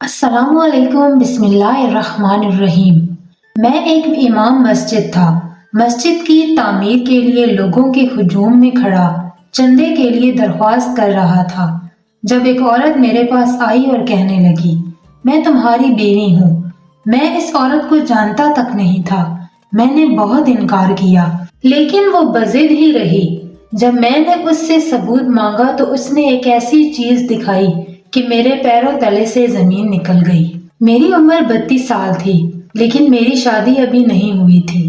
السلام علیکم، بسم اللہ الرحمن الرحیم۔ میں ایک امام مسجد تھا۔ مسجد کی تعمیر کے لیے لوگوں کے ہجوم میں کھڑا چندے کے لیے درخواست کر رہا تھا، جب ایک عورت میرے پاس آئی اور کہنے لگی، میں تمہاری بیوی ہوں۔ میں اس عورت کو جانتا تک نہیں تھا۔ میں نے بہت انکار کیا، لیکن وہ بضد ہی رہی۔ جب میں نے اس سے ثبوت مانگا تو اس نے ایک ایسی چیز دکھائی کہ میرے پیروں تلے سے زمین نکل گئی۔ میری عمر 32 سال تھی، لیکن میری شادی ابھی نہیں ہوئی تھی۔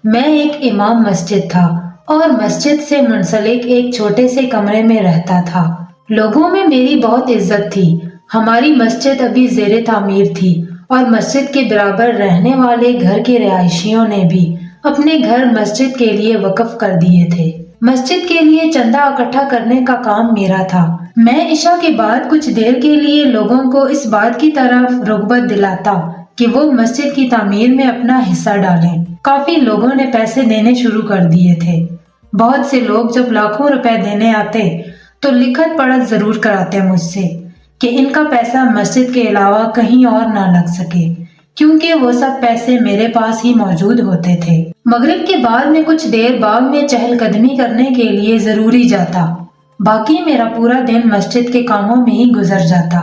میں ایک امام مسجد تھا اور مسجد سے منسلک ایک چھوٹے سے کمرے میں رہتا تھا۔ لوگوں میں میری بہت عزت تھی۔ ہماری مسجد ابھی زیر تعمیر تھی اور مسجد کے برابر رہنے والے گھر کے رہائشیوں نے بھی اپنے گھر مسجد کے لیے وقف کر دیے تھے۔ مسجد کے لیے چندہ اکٹھا کرنے کا کام میرا تھا۔ میں عشاء کے بعد کچھ دیر کے لیے لوگوں کو اس بات کی طرف رغبت دلاتا کہ وہ مسجد کی تعمیر میں اپنا حصہ ڈالیں۔ کافی لوگوں نے پیسے دینے شروع کر دیے تھے۔ بہت سے لوگ جب لاکھوں روپے دینے آتے تو لکھت پڑھت ضرور کراتے مجھ سے کہ ان کا پیسہ مسجد کے علاوہ کہیں اور نہ لگ سکے، کیونکہ وہ سب پیسے میرے پاس ہی موجود ہوتے تھے۔ مغرب کے بعد میں کچھ دیر باغ میں چہل قدمی کرنے کے لیے ضروری جاتا، باقی میرا پورا دن مسجد کے کاموں میں ہی گزر جاتا۔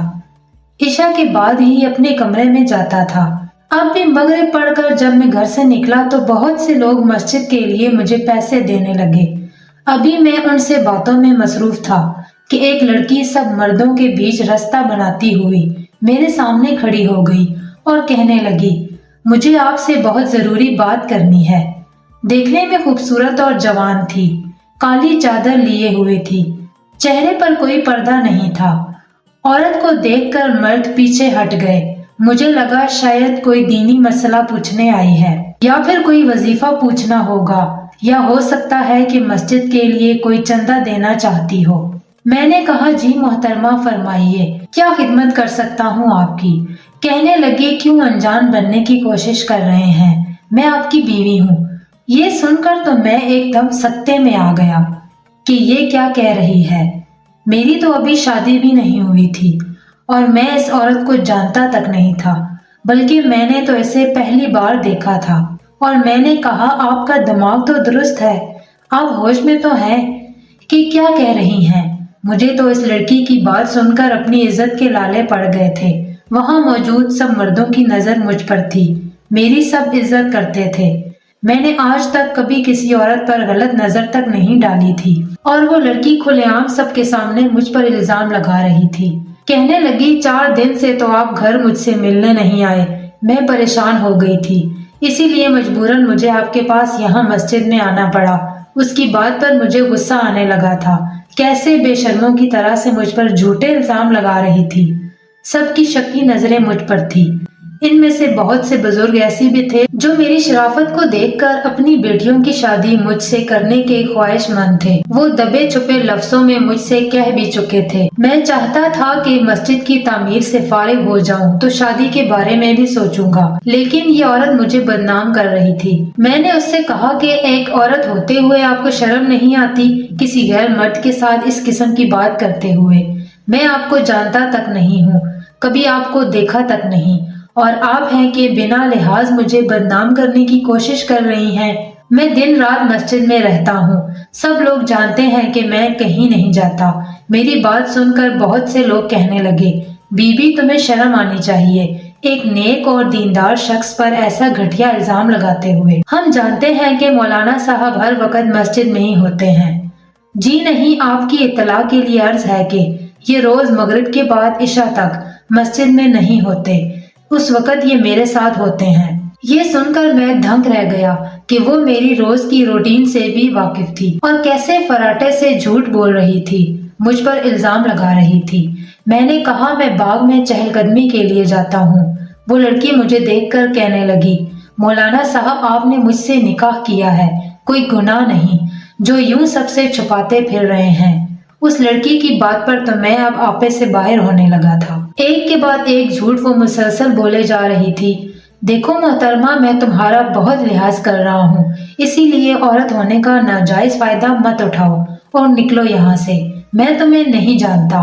عشاء کے بعد ہی اپنے کمرے میں جاتا تھا۔ اب بھی مغرب پڑھ کر جب میں گھر سے نکلا تو بہت سے لوگ مسجد کے لیے مجھے پیسے دینے لگے۔ ابھی میں ان سے باتوں میں مصروف تھا کہ ایک لڑکی سب مردوں کے بیچ رستہ بناتی ہوئی میرے سامنے کھڑی ہو گئی اور کہنے لگی، مجھے آپ سے بہت ضروری بات کرنی ہے۔ دیکھنے میں خوبصورت اور جوان تھی، کالی چادر لیے ہوئے تھی، چہرے پر کوئی پردہ نہیں تھا۔ عورت کو دیکھ کر مرد پیچھے ہٹ گئے۔ مجھے لگا شاید کوئی دینی مسئلہ پوچھنے آئی ہے، یا پھر کوئی وظیفہ پوچھنا ہوگا، یا ہو سکتا ہے کہ مسجد کے لیے کوئی چندہ دینا چاہتی ہو۔ میں نے کہا، جی محترمہ، فرمائیے، کیا خدمت کر سکتا ہوں آپ کی؟ کہنے لگی، کیوں انجان بننے کی کوشش کر رہے ہیں؟ میں آپ کی بیوی ہوں۔ یہ سن کر تو میں ایک دم سکتے میں آ گیا کہ یہ کیا کہہ رہی ہے۔ میری تو ابھی شادی بھی نہیں ہوئی تھی اور میں اس عورت کو جانتا تک نہیں تھا، بلکہ میں نے تو اسے پہلی بار دیکھا تھا۔ اور میں نے کہا، آپ کا دماغ تو درست ہے، آپ ہوش میں تو ہیں کہ کیا کہہ رہی ہیں؟ مجھے تو اس لڑکی کی بات سن کر اپنی عزت کے لالے پڑ گئے تھے۔ وہاں موجود سب مردوں کی نظر مجھ پر تھی، میری سب عزت کرتے تھے۔ میں نے آج تک کبھی کسی عورت پر غلط نظر تک نہیں ڈالی تھی، اور وہ لڑکی کھلے عام سب کے سامنے مجھ پر الزام لگا رہی تھی۔ کہنے لگی، 4 دن سے تو آپ گھر مجھ سے ملنے نہیں آئے۔ میں پریشان ہو گئی تھی، اسی لیے مجبوراً مجھے آپ کے پاس یہاں مسجد میں آنا پڑا۔ اس کی بات پر مجھے غصہ آنے لگا تھا، کیسے بے شرموں کی طرح سے مجھ پر جھوٹے الزام لگا رہی تھی۔ سب کی شکی نظریں مجھ پر تھی۔ ان میں سے بہت سے بزرگ ایسی بھی تھے جو میری شرافت کو دیکھ کر اپنی بیٹیوں کی شادی مجھ سے کرنے کے خواہش مند تھے۔ وہ دبے چھپے لفظوں میں مجھ سے کہہ بھی چکے تھے۔ میں چاہتا تھا کہ مسجد کی تعمیر سے فارغ ہو جاؤں تو شادی کے بارے میں بھی سوچوں گا، لیکن یہ عورت مجھے بدنام کر رہی تھی۔ میں نے اس سے کہا کہ ایک عورت ہوتے ہوئے آپ کو شرم نہیں آتی کسی غیر مرد کے ساتھ اس قسم کی بات کرتے ہوئے؟ میں آپ کو جانتا تک نہیں ہوں، کبھی آپ کو دیکھا تک نہیں، اور آپ ہیں کہ بنا لحاظ مجھے بدنام کرنے کی کوشش کر رہی ہیں۔ میں دن رات مسجد میں رہتا ہوں، سب لوگ جانتے ہیں کہ میں کہیں نہیں جاتا۔ میری بات سن کر بہت سے لوگ کہنے لگے، بی بی تمہیں شرم آنی چاہیے، ایک نیک اور دیندار شخص پر ایسا گھٹیا الزام لگاتے ہوئے۔ ہم جانتے ہیں کہ مولانا صاحب ہر وقت مسجد میں ہی ہوتے ہیں۔ جی نہیں، آپ کی اطلاع کے لیے عرض ہے کہ یہ روز مغرب کے بعد عشاء تک مسجد میں نہیں ہوتے، اس وقت یہ میرے ساتھ ہوتے ہیں۔ یہ سن کر میں دھنک رہ گیا کہ وہ میری روز کی روٹین سے بھی واقف تھی اور کیسے فراٹے سے جھوٹ بول رہی تھی، مجھ پر الزام لگا رہی تھی۔ میں نے کہا، میں باغ میں چہل قدمی کے لیے جاتا ہوں۔ وہ لڑکی مجھے دیکھ کر کہنے لگی، مولانا صاحب، آپ نے مجھ سے نکاح کیا ہے، کوئی گناہ نہیں جو یوں سب سے چھپاتے پھر رہے ہیں۔ اس لڑکی کی بات پر تو میں اب آپے سے باہر ہونے لگا تھا۔ ایک کے بعد ایک جھوٹ وہ مسلسل بولے جا رہی تھی۔ دیکھو محترمہ، میں تمہارا بہت لحاظ کر رہا ہوں، اسی لیے عورت ہونے کا ناجائز فائدہ مت اٹھاؤ اور نکلو یہاں سے۔ میں تمہیں نہیں جانتا۔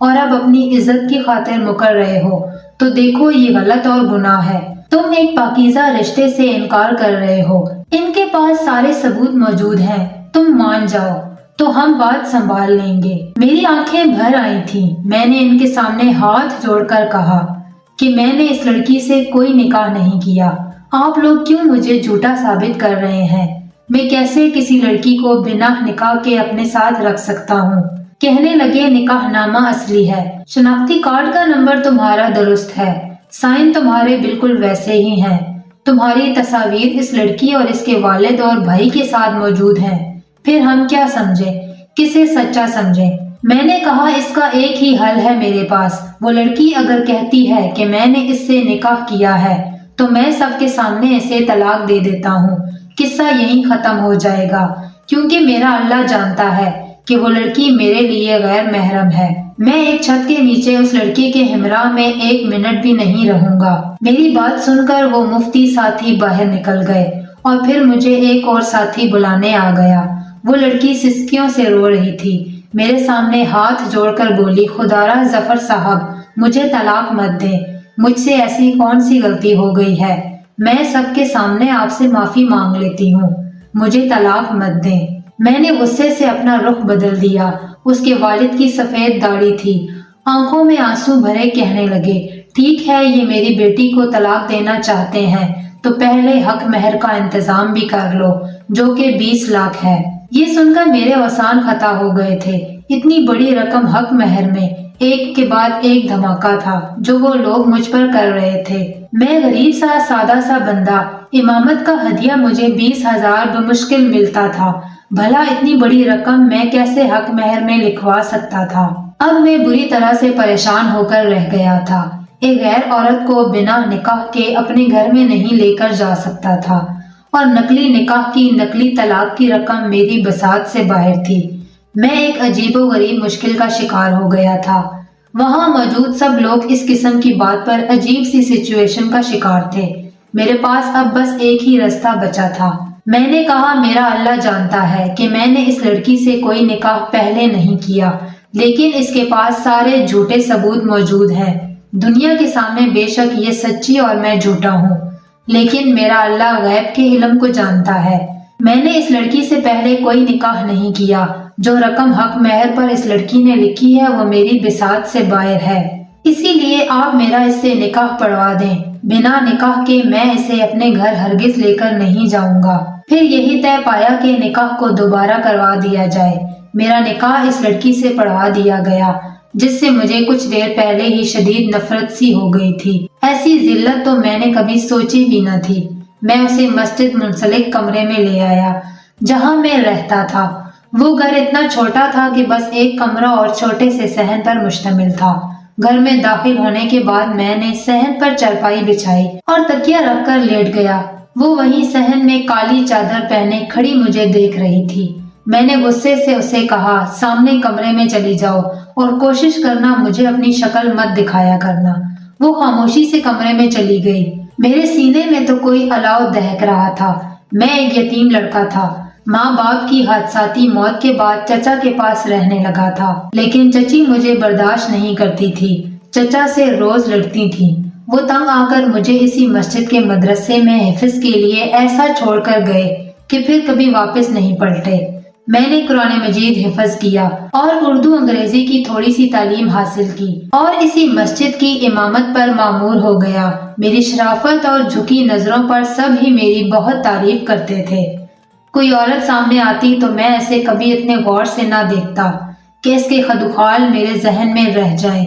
اور اب اپنی عزت کی خاطر مکر رہے ہو تو دیکھو یہ غلط اور گناہ ہے۔ تم ایک پاکیزہ رشتے سے انکار کر رہے ہو، ان کے پاس سارے ثبوت موجود ہیں، تم مان جاؤ تو ہم بات سنبھال لیں گے۔ میری آنکھیں بھر آئی تھیں، میں نے ان کے سامنے ہاتھ جوڑ کر کہا کہ میں نے اس لڑکی سے کوئی نکاح نہیں کیا، آپ لوگ کیوں مجھے جھوٹا ثابت کر رہے ہیں؟ میں کیسے کسی لڑکی کو بنا نکاح کے اپنے ساتھ رکھ سکتا ہوں؟ کہنے لگے نکاح نامہ اصلی ہے، شناختی کارڈ کا نمبر تمہارا درست ہے، سائن تمہارے بالکل ویسے ہی ہیں، تمہاری تصاویر اس لڑکی اور اس کے والد اور بھائی کے ساتھ موجود ہیں، پھر ہم کیا سمجھیں، کسے سچا سمجھیں؟ میں نے کہا اس کا ایک ہی حل ہے میرے پاس، وہ لڑکی اگر کہتی ہے کہ میں نے اس سے نکاح کیا ہے تو میں سب کے سامنے اسے طلاق دے دیتا ہوں، قصہ یہیں ختم ہو جائے گا، کیونکہ میرا اللہ جانتا ہے کہ وہ لڑکی میرے لیے غیر محرم ہے۔ میں ایک چھت کے نیچے اس لڑکی کے ہمراہ میں 1 منٹ بھی نہیں رہوں گا۔ میری بات سن کر وہ مفتی ساتھی باہر نکل گئے اور پھر مجھے ایک اور ساتھی بلانے آ گیا۔ وہ لڑکی سسکیوں سے رو رہی تھی، میرے سامنے ہاتھ جوڑ کر بولی، خدارا ظفر صاحب مجھے طلاق مت دیں، مجھ سے ایسی کون سی غلطی ہو گئی ہے، میں سب کے سامنے آپ سے معافی مانگ لیتی ہوں، مجھے طلاق مت دیں۔ میں نے غصے سے اپنا رخ بدل دیا۔ اس کے والد کی سفید داڑھی تھی، آنکھوں میں آنسو بھرے کہنے لگے، ٹھیک ہے یہ میری بیٹی کو طلاق دینا چاہتے ہیں تو پہلے حق مہر کا انتظام بھی کر لو جو کہ 20 لاکھ ہے۔ یہ سن کر میرے اوسان خطا ہو گئے تھے، اتنی بڑی رقم حق مہر میں ایک کے بعد ایک دھماکہ تھا جو وہ لوگ مجھ پر کر رہے تھے۔ میں غریب سا سادہ سا بندہ، امامت کا ہدیہ مجھے 20,000 بمشکل ملتا تھا، بھلا اتنی بڑی رقم میں کیسے حق مہر میں لکھوا سکتا تھا؟ اب میں بری طرح سے پریشان ہو کر رہ گیا تھا، ایک غیر عورت کو بنا نکاح کے اپنے گھر میں نہیں لے کر جا سکتا تھا اور نقلی نکاح کی نقلی طلاق کی رقم میری بساط سے باہر تھی۔ میں ایک عجیب و غریب مشکل کا شکار ہو گیا تھا۔ وہاں موجود سب لوگ اس قسم کی بات پر عجیب سی سچویشن کا شکار تھے۔ میرے پاس اب بس ایک ہی رستہ بچا تھا۔ میں نے کہا میرا اللہ جانتا ہے کہ میں نے اس لڑکی سے کوئی نکاح پہلے نہیں کیا، لیکن اس کے پاس سارے جھوٹے ثبوت موجود ہیں، دنیا کے سامنے بے شک یہ سچی اور میں جھوٹا ہوں، لیکن میرا اللہ غیب کے علم کو جانتا ہے۔ میں نے اس لڑکی سے پہلے کوئی نکاح نہیں کیا، جو رقم حق مہر پر اس لڑکی نے لکھی ہے وہ میری بساط سے باہر ہے، اسی لیے آپ میرا اس سے نکاح پڑھوا دیں، بنا نکاح کے میں اسے اپنے گھر ہرگز لے کر نہیں جاؤں گا۔ پھر یہی طے پایا کہ نکاح کو دوبارہ کروا دیا جائے۔ میرا نکاح اس لڑکی سے پڑھوا دیا گیا جس سے مجھے کچھ دیر پہلے ہی شدید نفرت سی ہو گئی تھی۔ ایسی ذلت تو میں نے کبھی سوچی بھی نہ تھی۔ میں اسے مسجد منسلک کمرے میں لے آیا جہاں میں رہتا تھا۔ وہ گھر اتنا چھوٹا تھا کہ بس ایک کمرہ اور چھوٹے سے صحن پر مشتمل تھا۔ گھر میں داخل ہونے کے بعد میں نے صحن پر چارپائی بچھائی اور تکیہ رکھ کر لیٹ گیا۔ وہ وہیں صحن میں کالی چادر پہنے کھڑی مجھے دیکھ رہی تھی۔ میں نے غصے سے اسے کہا سامنے کمرے میں چلی جاؤ اور کوشش کرنا مجھے اپنی شکل مت دکھایا کرنا۔ وہ خاموشی سے کمرے میں چلی گئی۔ میرے سینے میں تو کوئی الاؤ دہک رہا تھا۔ میں ایک یتیم لڑکا تھا، ماں باپ کی حادثاتی موت کے بعد چچا کے پاس رہنے لگا تھا، لیکن چچی مجھے برداشت نہیں کرتی تھی، چچا سے روز لڑتی تھی۔ وہ تنگ آ کر مجھے اسی مسجد کے مدرسے میں حفظ کے لیے ایسا چھوڑ کر گئے کہ پھر کبھی واپس نہیں پلٹے۔ میں نے قرآن مجید حفظ کیا اور اردو انگریزی کی تھوڑی سی تعلیم حاصل کی اور اسی مسجد کی امامت پر مامور ہو گیا۔ میری شرافت اور جھکی نظروں پر سب ہی میری بہت تعریف کرتے تھے۔ کوئی عورت سامنے آتی تو میں اسے کبھی اتنے غور سے نہ دیکھتا کہ اس کے خدوخال میرے ذہن میں رہ جائیں۔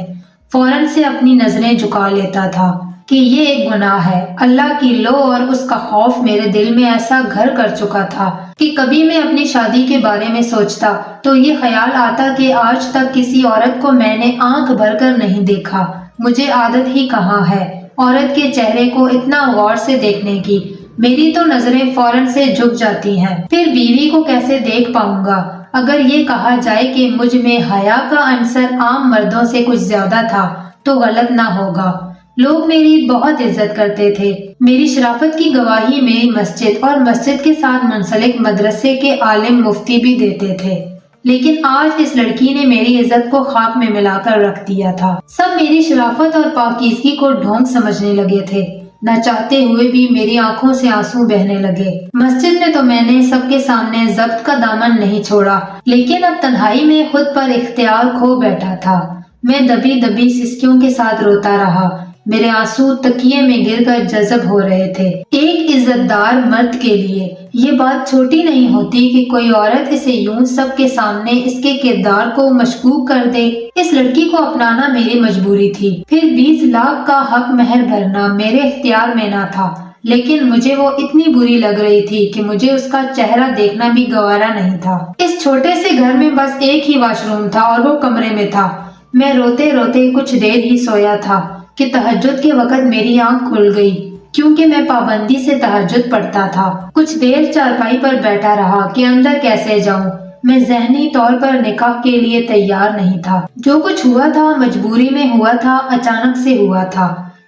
فوراً سے اپنی نظریں جھکا لیتا تھا کہ یہ ایک گناہ ہے۔ اللہ کی لو اور اس کا خوف میرے دل میں ایسا گھر کر چکا تھا کہ کبھی میں اپنی شادی کے بارے میں سوچتا تو یہ خیال آتا کہ آج تک کسی عورت کو میں نے آنکھ بھر کر نہیں دیکھا۔ مجھے عادت ہی کہاں ہے عورت کے چہرے کو اتنا غور سے دیکھنے کی، میری تو نظریں فوراً سے جھک جاتی ہیں۔ پھر بیوی کو کیسے دیکھ پاؤں گا؟ اگر یہ کہا جائے کہ مجھ میں حیا کا عنصر عام مردوں سے کچھ زیادہ تھا تو غلط نہ ہوگا۔ لوگ میری بہت عزت کرتے تھے۔ میری شرافت کی گواہی میری مسجد اور مسجد کے ساتھ منسلک مدرسے کے عالم مفتی بھی دیتے تھے۔ لیکن آج اس لڑکی نے میری عزت کو خاک میں ملا کر رکھ دیا تھا۔ سب میری شرافت اور پاکیزگی کو ڈھونگ سمجھنے لگے تھے۔ نہ چاہتے ہوئے بھی میری آنکھوں سے آنسو بہنے لگے۔ مسجد میں تو میں نے سب کے سامنے ضبط کا دامن نہیں چھوڑا، لیکن اب تنہائی میں خود پر اختیار کھو بیٹھا تھا۔ میں دبی دبی سسکیوں کے ساتھ روتا رہا۔ میرے آنسو تکیے میں گر کر جذب ہو رہے تھے۔ ایک عزت دار مرد کے لیے یہ بات چھوٹی نہیں ہوتی کہ کوئی عورت اسے یوں سب کے سامنے اس کے کردار کو مشکوک کر دے۔ اس لڑکی کو اپنانا میری مجبوری تھی۔ پھر 20 لاکھ کا حق مہر بھرنا میرے اختیار میں نہ تھا، لیکن مجھے وہ اتنی بری لگ رہی تھی کہ مجھے اس کا چہرہ دیکھنا بھی گوارا نہیں تھا۔ اس چھوٹے سے گھر میں بس ایک ہی واش روم تھا اور وہ کمرے میں تھا۔ میں روتے روتے کچھ دیر ہی سویا تھا کہ تہجد کے وقت میری آنکھ کھل گئی، کیونکہ میں پابندی سے تہجد پڑھتا تھا۔ کچھ دیر چارپائی پر بیٹھا رہا کہ اندر کیسے جاؤں۔ میں ذہنی طور پر نکاح کے لیے تیار نہیں تھا۔ جو کچھ ہوا تھا مجبوری میں ہوا تھا، اچانک سے ہوا تھا۔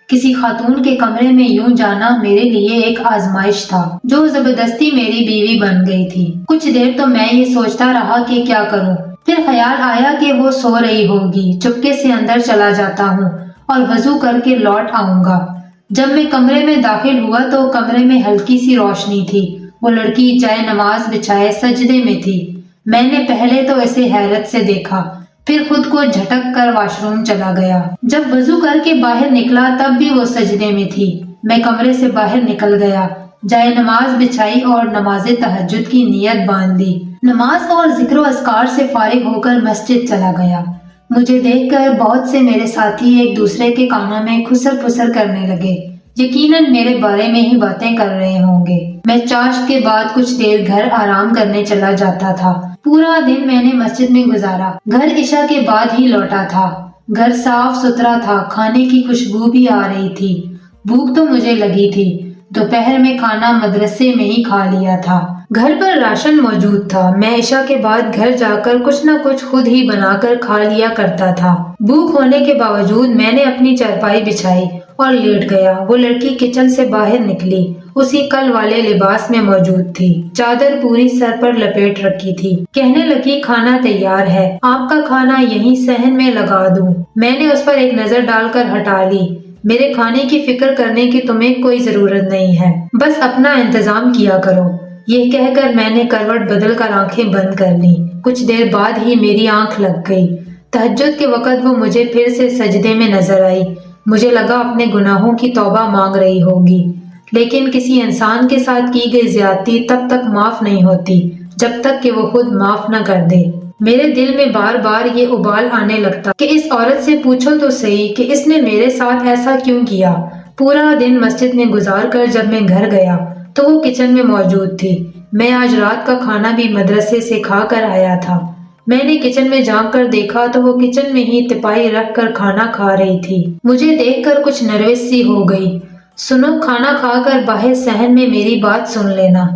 کسی خاتون کے کمرے میں یوں جانا میرے لیے ایک آزمائش تھا، جو زبردستی میری بیوی بن گئی تھی۔ کچھ دیر تو میں یہ سوچتا رہا کہ کیا کروں۔ پھر خیال آیا کہ وہ سو رہی ہوگی، چپکے سے اندر چلا جاتا ہوں اور وضو کر کے لوٹ آؤں گا۔ جب میں کمرے میں داخل ہوا تو کمرے میں ہلکی سی روشنی تھی۔ وہ لڑکی جائے نماز بچھائے سجدے میں تھی۔ میں نے پہلے تو اسے حیرت سے دیکھا، پھر خود کو جھٹک کر واش روم چلا گیا۔ جب وضو کر کے باہر نکلا تب بھی وہ سجدے میں تھی۔ میں کمرے سے باہر نکل گیا، جائے نماز بچھائی اور نماز تہجد کی نیت باندھ لی۔ نماز اور ذکر و اذکار سے فارغ ہو کر مسجد چلا گیا۔ مجھے دیکھ کر بہت سے میرے ساتھی ایک دوسرے کے کانوں میں کھسر پھسر کرنے لگے۔ یقیناً میرے بارے میں ہی باتیں کر رہے ہوں گے۔ میں چاشت کے بعد کچھ دیر گھر آرام کرنے چلا جاتا تھا۔ پورا دن میں نے مسجد میں گزارا۔ گھر عشاء کے بعد ہی لوٹا تھا۔ گھر صاف ستھرا تھا، کھانے کی خوشبو بھی آ رہی تھی۔ بھوک تو مجھے لگی تھی۔ دوپہر میں کھانا مدرسے میں ہی کھا لیا تھا۔ گھر پر راشن موجود تھا۔ میں عشاء کے بعد گھر جا کر کچھ نہ کچھ خود ہی بنا کر کھا لیا کرتا تھا۔ بھوک ہونے کے باوجود میں نے اپنی چارپائی بچھائی اور لیٹ گیا۔ وہ لڑکی کچن سے باہر نکلی، اسی کل والے لباس میں موجود تھی، چادر پوری سر پر لپیٹ رکھی تھی۔ کہنے لگی کھانا تیار ہے، آپ کا کھانا یہیں صحن میں لگا دوں۔ میں نے اس پر ایک نظر ڈال کر ہٹا لی۔ میرے کھانے کی فکر کرنے کی تمہیں کوئی ضرورت نہیں ہے، بس اپنا انتظام کیا کرو۔ یہ کہہ کر میں نے کروٹ بدل کر آنکھیں بند کر لیں۔ کچھ دیر بعد ہی میری آنکھ لگ گئی۔ تہجد کے وقت وہ مجھے پھر سے سجدے میں نظر آئی۔ مجھے لگا اپنے گناہوں کی توبہ مانگ رہی ہوگی، لیکن کسی انسان کے ساتھ کی گئی زیادتی تب تک معاف نہیں ہوتی جب تک کہ وہ خود معاف نہ کر دے۔ میرے دل میں بار بار یہ ابال آنے لگتا کہ اس عورت سے پوچھو تو صحیح کہ اس نے میرے ساتھ ایسا کیوں کیا۔ پورا دن مسجد میں گزار کر جب میں گھر گیا تو وہ کچن میں موجود تھی۔ میں آج رات کا کھانا بھی مدرسے سے کھا کر آیا تھا۔ میں نے کچن میں جھانک کر دیکھا تو وہ کچن میں ہی تپائی رکھ کر کھانا کھا رہی تھی۔ مجھے دیکھ کر کچھ نروس سی ہو گئی۔ سنو، کھانا کھا کر باہر صحن میں میری بات سن لینا،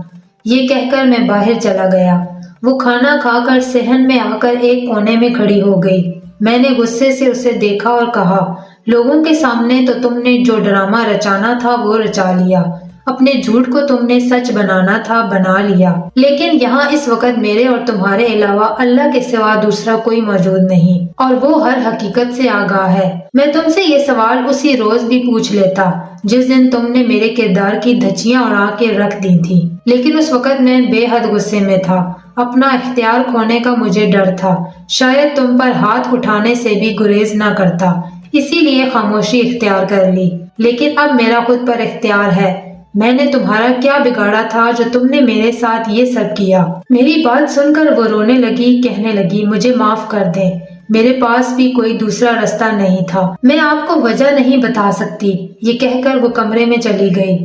یہ کہہ کر میں باہر چلا گیا۔ وہ کھانا کھا کر صحن میں آ کر ایک کونے میں کھڑی ہو گئی۔ میں نے غصے سے اسے دیکھا اور کہا، لوگوں کے سامنے تو تم نے جو ڈرامہ رچانا تھا وہ رچا لیا، اپنے جھوٹ کو تم نے سچ بنانا تھا بنا لیا، لیکن یہاں اس وقت میرے اور تمہارے علاوہ اللہ کے سوا دوسرا کوئی موجود نہیں، اور وہ ہر حقیقت سے آگاہ ہے۔ میں تم سے یہ سوال اسی روز بھی پوچھ لیتا جس دن تم نے میرے کردار کی دھچیاں اڑا کے رکھ دی تھی، لیکن اس وقت میں بے حد غصے میں تھا۔ اپنا اختیار کھونے کا مجھے ڈر تھا، شاید تم پر ہاتھ اٹھانے سے بھی گریز نہ کرتا، اسی لیے خاموشی اختیار کر لی۔ لیکن اب میرا خود پر اختیار ہے۔ میں نے تمہارا کیا بگاڑا تھا جو تم نے میرے ساتھ یہ سب کیا؟ میری بات سن کر وہ رونے لگی، کہنے لگی، مجھے معاف کر دیں، میرے پاس بھی کوئی دوسرا رستہ نہیں تھا، میں آپ کو وجہ نہیں بتا سکتی۔ یہ کہہ کر وہ کمرے میں چلی گئی۔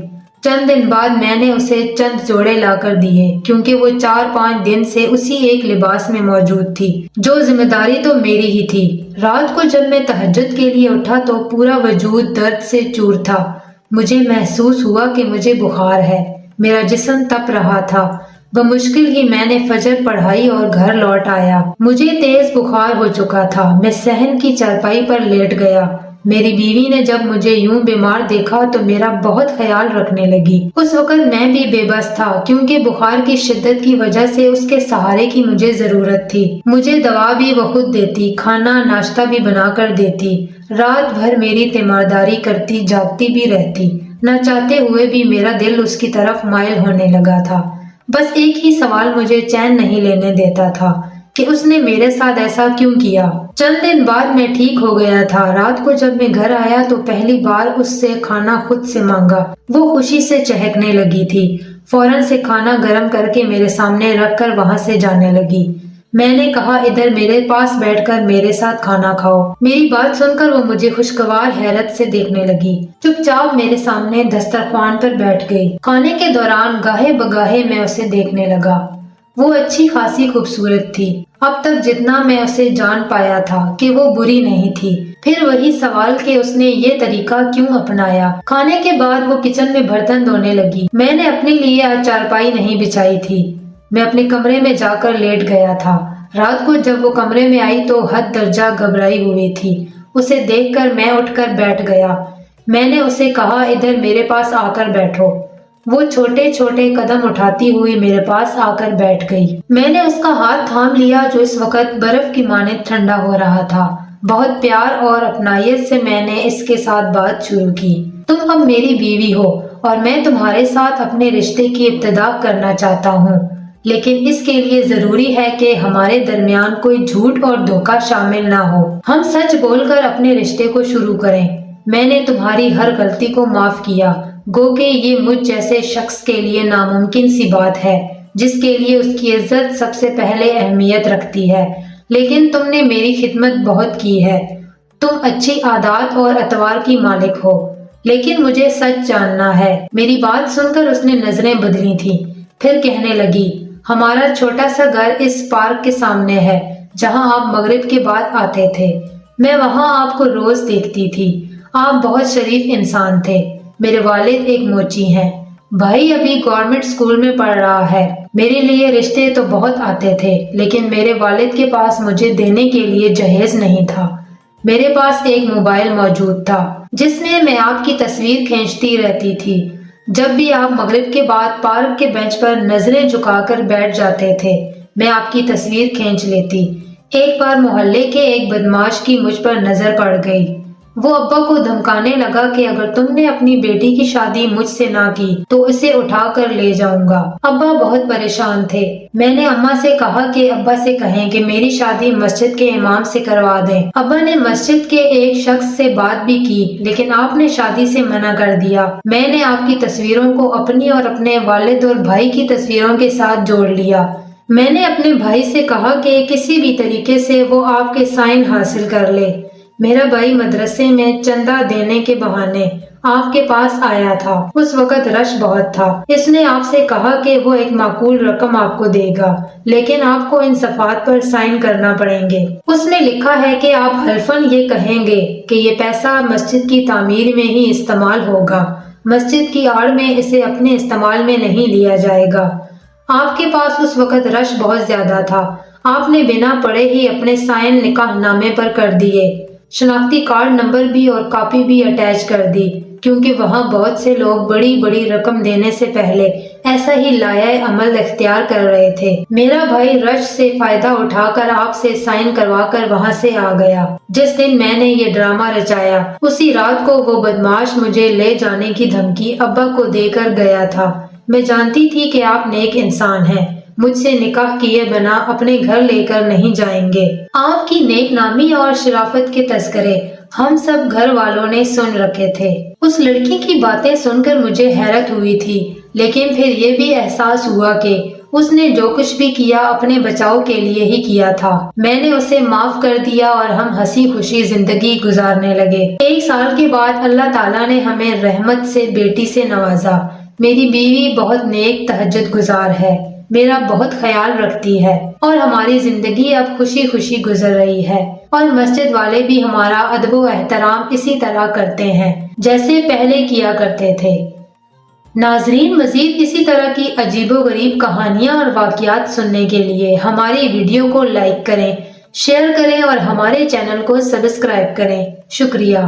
چند دن بعد میں نے اسے چند جوڑے لا کر دیے، کیونکہ وہ 4-5 دن سے اسی ایک لباس میں موجود تھی، جو ذمہ داری تو میری ہی تھی۔ رات کو جب میں تہجد کے لیے اٹھا تو پورا وجود درد سے چور تھا۔ مجھے محسوس ہوا کہ مجھے بخار ہے، میرا جسم تپ رہا تھا۔ بمشکل ہی میں نے فجر پڑھائی اور گھر لوٹ آیا۔ مجھے تیز بخار ہو چکا تھا۔ میں صحن کی چارپائی پر لیٹ گیا۔ میری بیوی نے جب مجھے یوں بیمار دیکھا تو میرا بہت خیال رکھنے لگی۔ اس وقت میں بھی بے بس تھا کیونکہ بخار کی شدت کی وجہ سے اس کے سہارے کی مجھے ضرورت تھی۔ مجھے دوا بھی وہ خود دیتی، کھانا ناشتہ بھی بنا کر دیتی، رات بھر میری تیمارداری کرتی، جاگتی بھی رہتی۔ نہ چاہتے ہوئے بھی میرا دل اس کی طرف مائل ہونے لگا تھا۔ بس ایک ہی سوال مجھے چین نہیں لینے دیتا تھا کہ اس نے میرے ساتھ ایسا کیوں کیا۔ چند دن بعد میں ٹھیک ہو گیا تھا۔ رات کو جب میں گھر آیا تو پہلی بار اس سے کھانا خود سے مانگا۔ وہ خوشی سے چہکنے لگی تھی، فوراً سے کھانا گرم کر کے میرے سامنے رکھ کر وہاں سے جانے لگی۔ میں نے کہا ادھر میرے پاس بیٹھ کر میرے ساتھ کھانا کھاؤ۔ میری بات سن کر وہ مجھے خوشگوار حیرت سے دیکھنے لگی، چپ چاپ میرے سامنے دسترخوان پر بیٹھ گئی۔ کھانے کے دوران گاہے بگاہے میں اسے دیکھنے لگا۔ وہ اچھی خاصی خوبصورت تھی۔ اب تک جتنا میں اسے جان پایا تھا کہ وہ بری نہیں تھی۔ پھر وہی سوال کہ اس نے یہ طریقہ کیوں اپنایا۔ کھانے کے بعد وہ کچن میں برتن دھونے لگی۔ میں نے اپنے لیے آج چارپائی نہیں بچھائی تھی۔ میں اپنے کمرے میں جا کر لیٹ گیا تھا۔ رات کو جب وہ کمرے میں آئی تو حد درجہ گھبرائی ہوئی تھی۔ اسے دیکھ کر میں اٹھ کر بیٹھ گیا۔ میں نے اسے کہا ادھر میرے پاس آ کر بیٹھو۔ وہ چھوٹے چھوٹے قدم اٹھاتی ہوئی میرے پاس آ کر بیٹھ گئی۔ میں نے اس کا ہاتھ تھام لیا جو اس وقت برف کی مانند ٹھنڈا ہو رہا تھا۔ بہت پیار اور اپنائیت سے میں نے اس کے ساتھ بات شروع کی۔ تم اب میری بیوی ہو اور میں تمہارے ساتھ اپنے رشتے کی ابتدا کرنا چاہتا ہوں، لیکن اس کے لیے ضروری ہے کہ ہمارے درمیان کوئی جھوٹ اور دھوکہ شامل نہ ہو۔ ہم سچ بول کر اپنے رشتے کو شروع کریں۔ میں نے تمہاری ہر غلطی کو معاف کیا، گو کہ یہ مجھ جیسے شخص کے لیے ناممکن سی بات ہے جس کے لیے اس کی عزت سب سے پہلے اہمیت رکھتی ہے، لیکن تم نے میری خدمت بہت کی ہے۔ تم اچھی عادات اور اطوار کی مالک ہو، لیکن مجھے سچ جاننا ہے۔ میری بات سن کر اس نے نظریں بدلی تھیں، پھر کہنے لگی ہمارا چھوٹا سا گھر اس پارک کے سامنے ہے جہاں آپ مغرب کے بعد آتے تھے۔ میں وہاں آپ کو روز دیکھتی تھی۔ آپ بہت شریف انسان تھے۔ میرے والد ایک موچی ہیں، بھائی ابھی گورنمنٹ اسکول میں پڑھ رہا ہے۔ میرے لیے رشتے تو بہت آتے تھے، لیکن میرے والد کے پاس مجھے دینے کے لیے جہیز نہیں تھا۔ میرے پاس ایک موبائل موجود تھا جس میں میں آپ کی تصویر کھینچتی رہتی تھی۔ جب بھی آپ مغرب کے بعد پارک کے بینچ پر نظریں جھکا کر بیٹھ جاتے تھے، میں آپ کی تصویر کھینچ لیتی۔ ایک بار محلے کے ایک بدماش کی مجھ پر نظر پڑ گئی۔ وہ ابا کو دھمکانے لگا کہ اگر تم نے اپنی بیٹی کی شادی مجھ سے نہ کی تو اسے اٹھا کر لے جاؤں گا۔ ابا بہت پریشان تھے۔ میں نے اماں سے کہا کہ ابا سے کہیں کہ میری شادی مسجد کے امام سے کروا دیں۔ ابا نے مسجد کے ایک شخص سے بات بھی کی، لیکن آپ نے شادی سے منع کر دیا۔ میں نے آپ کی تصویروں کو اپنی اور اپنے والد اور بھائی کی تصویروں کے ساتھ جوڑ لیا۔ میں نے اپنے بھائی سے کہا کہ کسی بھی طریقے سے وہ آپ کے سائن حاصل کر لے۔ میرا بھائی مدرسے میں چندہ دینے کے بہانے آپ کے پاس آیا تھا۔ اس وقت رش بہت تھا۔ اس نے آپ سے کہا کہ وہ ایک معقول رقم آپ کو دے گا، لیکن آپ کو ان صفحات پر سائن کرنا پڑیں گے۔ اس میں لکھا ہے کہ آپ حلفاً یہ کہیں گے کہ یہ پیسہ مسجد کی تعمیر میں ہی استعمال ہوگا، مسجد کی آڑ میں اسے اپنے استعمال میں نہیں لیا جائے گا۔ آپ کے پاس اس وقت رش بہت زیادہ تھا۔ آپ نے بنا پڑھے ہی اپنے سائن نکاح نامے پر کر دیے، شناختی کارڈ نمبر بھی اور کاپی بھی اٹیچ کر دی، کیونکہ وہاں بہت سے لوگ بڑی بڑی رقم دینے سے پہلے ایسا ہی لائحہ عمل اختیار کر رہے تھے۔ میرا بھائی رش سے فائدہ اٹھا کر آپ سے سائن کروا کر وہاں سے آ گیا۔ جس دن میں نے یہ ڈرامہ رچایا، اسی رات کو وہ بدماش مجھے لے جانے کی دھمکی ابا کو دے کر گیا تھا۔ میں جانتی تھی کہ آپ نیک انسان ہیں، مجھ سے نکاح کیے بنا اپنے گھر لے کر نہیں جائیں گے۔ آپ کی نیک نامی اور شرافت کے تذکرے ہم سب گھر والوں نے سن رکھے تھے۔ اس لڑکی کی باتیں سن کر مجھے حیرت ہوئی تھی، لیکن پھر یہ بھی احساس ہوا کہ اس نے جو کچھ بھی کیا اپنے بچاؤ کے لیے ہی کیا تھا۔ میں نے اسے معاف کر دیا اور ہم ہنسی خوشی زندگی گزارنے لگے۔ 1 سال کے بعد اللہ تعالیٰ نے ہمیں رحمت سے بیٹی سے نوازا۔ میری بیوی بہت نیک تہجد گزار ہے، میرا بہت خیال رکھتی ہے، اور ہماری زندگی اب خوشی خوشی گزر رہی ہے، اور مسجد والے بھی ہمارا ادب و احترام اسی طرح کرتے ہیں جیسے پہلے کیا کرتے تھے۔ ناظرین، مزید اسی طرح کی عجیب و غریب کہانیاں اور واقعات سننے کے لیے ہماری ویڈیو کو لائک کریں، شیئر کریں اور ہمارے چینل کو سبسکرائب کریں۔ شکریہ۔